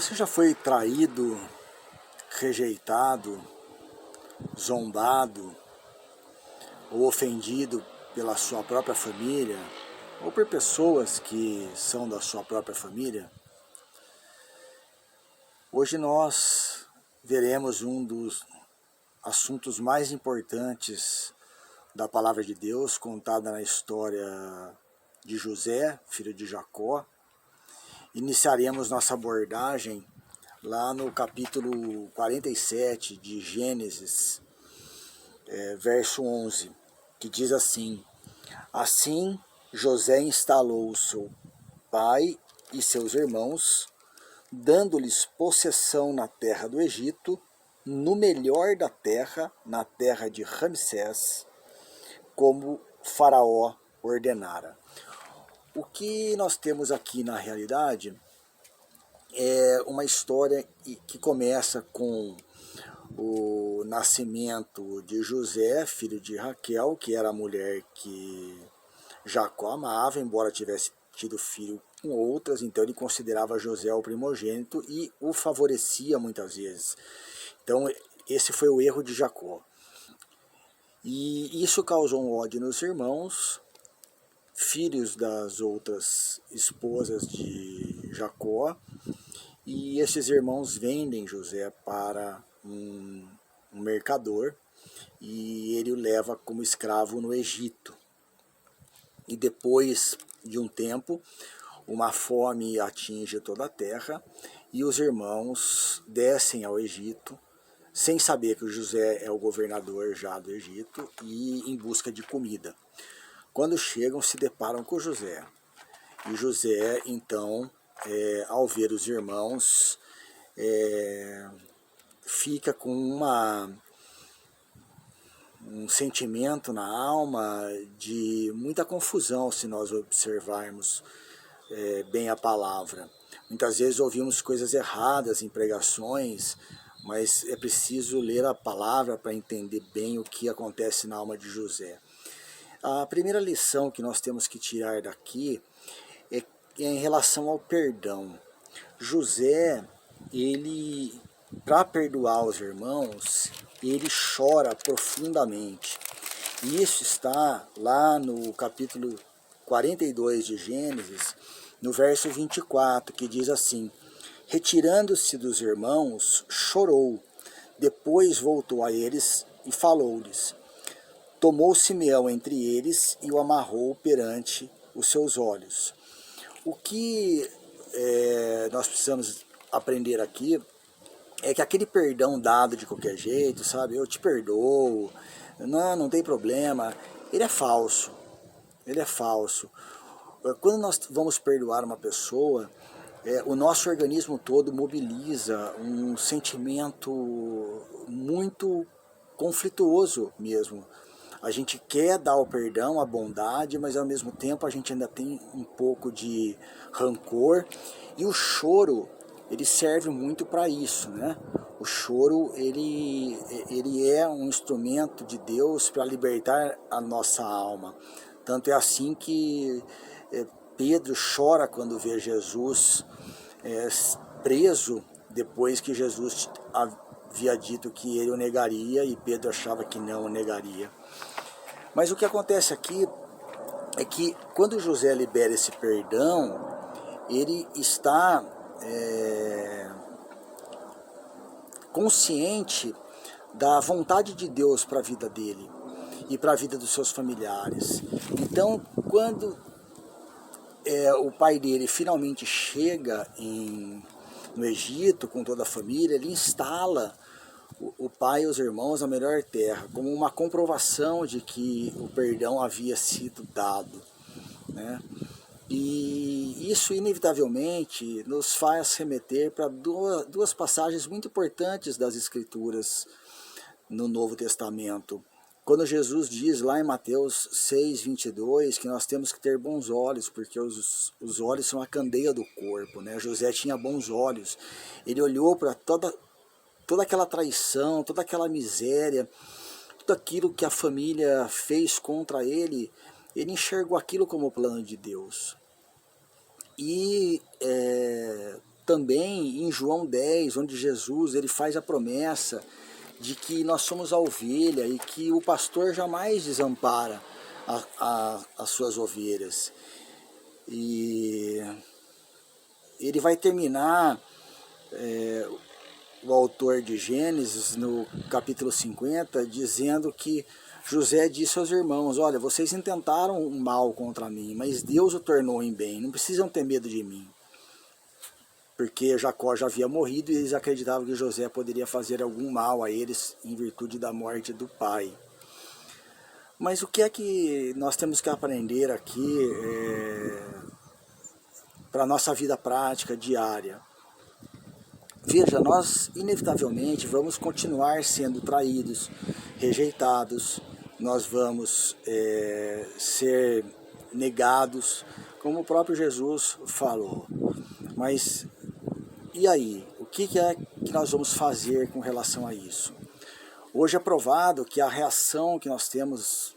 Você já foi traído, rejeitado, zombado ou ofendido pela sua própria família ou por pessoas que são da sua própria família? Hoje nós veremos um dos assuntos mais importantes da palavra de Deus, contada na história de José, filho de Jacó. Iniciaremos nossa abordagem lá no capítulo 47 de Gênesis, verso 11, que diz assim: Assim José instalou seu pai e seus irmãos, dando-lhes possessão na terra do Egito, no melhor da terra, na terra de Ramsés, como Faraó ordenara. O que nós temos aqui na realidade é uma história que começa com o nascimento de José, filho de Raquel, que era a mulher que Jacó amava, embora tivesse tido filho com outras, então ele considerava José o primogênito e o favorecia muitas vezes. Então esse foi o erro de Jacó. E isso causou um ódio nos irmãos, filhos das outras esposas de Jacó, e esses irmãos vendem José para um mercador e ele o leva como escravo no Egito. E depois de um tempo, uma fome atinge toda a terra e os irmãos descem ao Egito, sem saber que o José é o governador já do Egito, e em busca de comida. Quando chegam, se deparam com José. E José, então, ao ver os irmãos, fica com um sentimento na alma de muita confusão, se nós observarmos bem a palavra. Muitas vezes ouvimos coisas erradas em pregações, mas é preciso ler a palavra para entender bem o que acontece na alma de José. A primeira lição que nós temos que tirar daqui é em relação ao perdão. José, ele, para perdoar os irmãos, ele chora profundamente. E isso está lá no capítulo 42 de Gênesis, no verso 24, que diz assim: Retirando-se dos irmãos, chorou. Depois voltou a eles e falou-lhes. Tomou Simeão entre eles e o amarrou perante os seus olhos. O que nós precisamos aprender aqui é que aquele perdão dado de qualquer jeito, sabe? Eu te perdoo, não tem problema. Ele é falso. Ele é falso. Quando nós vamos perdoar uma pessoa, o nosso organismo todo mobiliza um sentimento muito conflituoso mesmo. A gente quer dar o perdão, a bondade, mas ao mesmo tempo a gente ainda tem um pouco de rancor. E o choro, ele serve muito para isso, né? O choro, ele é um instrumento de Deus para libertar a nossa alma. Tanto é assim que Pedro chora quando vê Jesus preso, depois que Jesus havia dito que ele o negaria, e Pedro achava que não o negaria. Mas o que acontece aqui é que quando José libera esse perdão, ele está consciente da vontade de Deus para a vida dele e para a vida dos seus familiares. Então, quando o pai dele finalmente chega no Egito com toda a família, ele instala o pai e os irmãos na melhor terra, como uma comprovação de que o perdão havia sido dado, né? E isso inevitavelmente nos faz remeter para duas passagens muito importantes das Escrituras no Novo Testamento. Quando Jesus diz lá em Mateus 6:22 que nós temos que ter bons olhos, porque os olhos são a candeia do corpo, né? José tinha bons olhos, ele olhou para toda aquela traição, toda aquela miséria, tudo aquilo que a família fez contra ele, ele enxergou aquilo como plano de Deus. E também em João 10, onde Jesus ele faz a promessa de que nós somos a ovelha e que o pastor jamais desampara as suas ovelhas. E ele vai terminar, o autor de Gênesis, no capítulo 50, dizendo que José disse aos irmãos: olha, vocês intentaram o mal contra mim, mas Deus o tornou em bem, não precisam ter medo de mim. Porque Jacó já havia morrido e eles acreditavam que José poderia fazer algum mal a eles em virtude da morte do pai. Mas o que é que nós temos que aprender aqui para a nossa vida prática diária? Veja, nós inevitavelmente vamos continuar sendo traídos, rejeitados, nós vamos ser negados, como o próprio Jesus falou. Mas e aí? O que é que nós vamos fazer com relação a isso? Hoje é provado que a reação que nós temos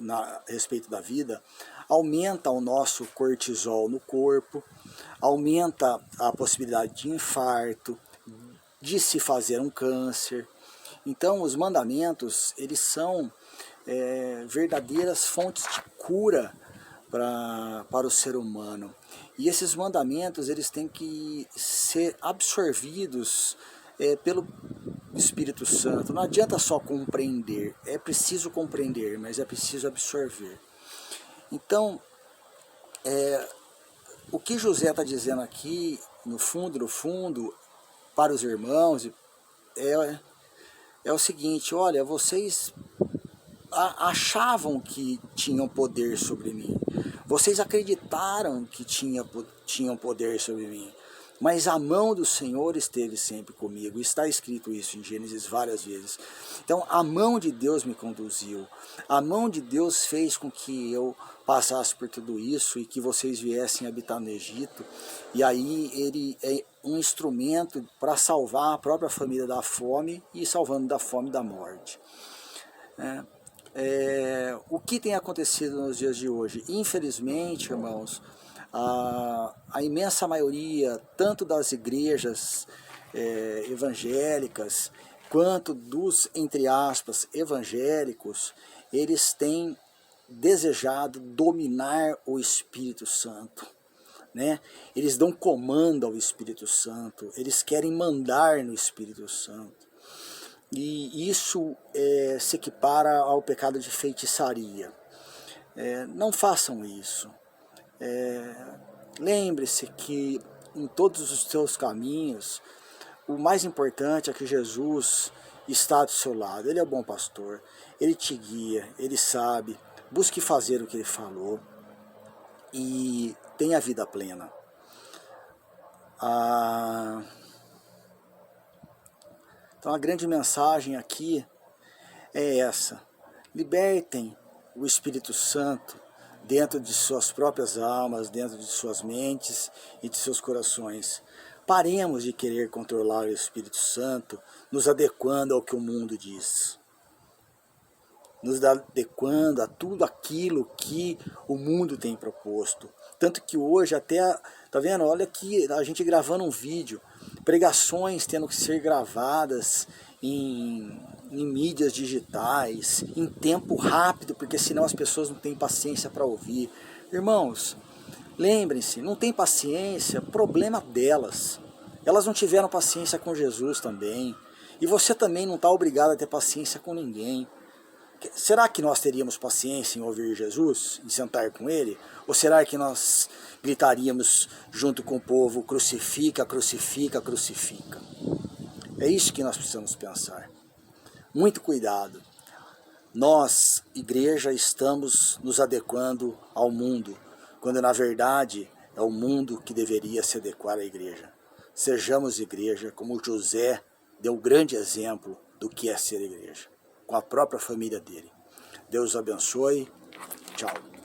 a respeito da vida aumenta o nosso cortisol no corpo, aumenta a possibilidade de infarto, de se fazer um câncer. Então os mandamentos, eles são verdadeiras fontes de cura para o ser humano. E esses mandamentos, eles têm que ser absorvidos pelo Espírito Santo. Não adianta só compreender, é preciso compreender, mas é preciso absorver. Então, o que José está dizendo aqui, no fundo, para os irmãos, é o seguinte: olha, vocês achavam que tinham poder sobre mim, vocês acreditaram que tinham poder sobre mim, mas a mão do Senhor esteve sempre comigo. Está escrito isso em Gênesis várias vezes. Então a mão de Deus me conduziu, a mão de Deus fez com que eu passasse por tudo isso e que vocês viessem habitar no Egito. E aí ele é um instrumento para salvar a própria família da fome e salvando da fome e da morte. O que tem acontecido nos dias de hoje? Infelizmente, irmãos, a imensa maioria, tanto das igrejas evangélicas, quanto dos, entre aspas, evangélicos, eles têm desejado dominar o Espírito Santo, né? Eles dão comando ao Espírito Santo, eles querem mandar no Espírito Santo. E isso se equipara ao pecado de feitiçaria. Não façam isso. Lembre-se que em todos os seus caminhos, o mais importante é que Jesus está do seu lado. Ele é o bom pastor, ele te guia, ele sabe. Busque fazer o que ele falou e tenha a vida plena. Então a grande mensagem aqui é essa: libertem o Espírito Santo dentro de suas próprias almas, dentro de suas mentes e de seus corações. Paremos de querer controlar o Espírito Santo, nos adequando ao que o mundo diz, nos adequando a tudo aquilo que o mundo tem proposto. Tanto que hoje até, tá vendo, olha aqui, a gente gravando um vídeo, pregações tendo que ser gravadas em mídias digitais, em tempo rápido, porque senão as pessoas não têm paciência para ouvir. Irmãos, lembrem-se, não tem paciência, problema delas. Elas não tiveram paciência com Jesus também. E você também não está obrigado a ter paciência com ninguém. Será que nós teríamos paciência em ouvir Jesus, em sentar com ele? Ou será que nós gritaríamos junto com o povo: crucifica, crucifica, crucifica? É isso que nós precisamos pensar. Muito cuidado. Nós, igreja, estamos nos adequando ao mundo, quando na verdade é o mundo que deveria se adequar à igreja. Sejamos igreja, como José deu grande exemplo do que é ser igreja, com a própria família dele. Deus abençoe. Tchau.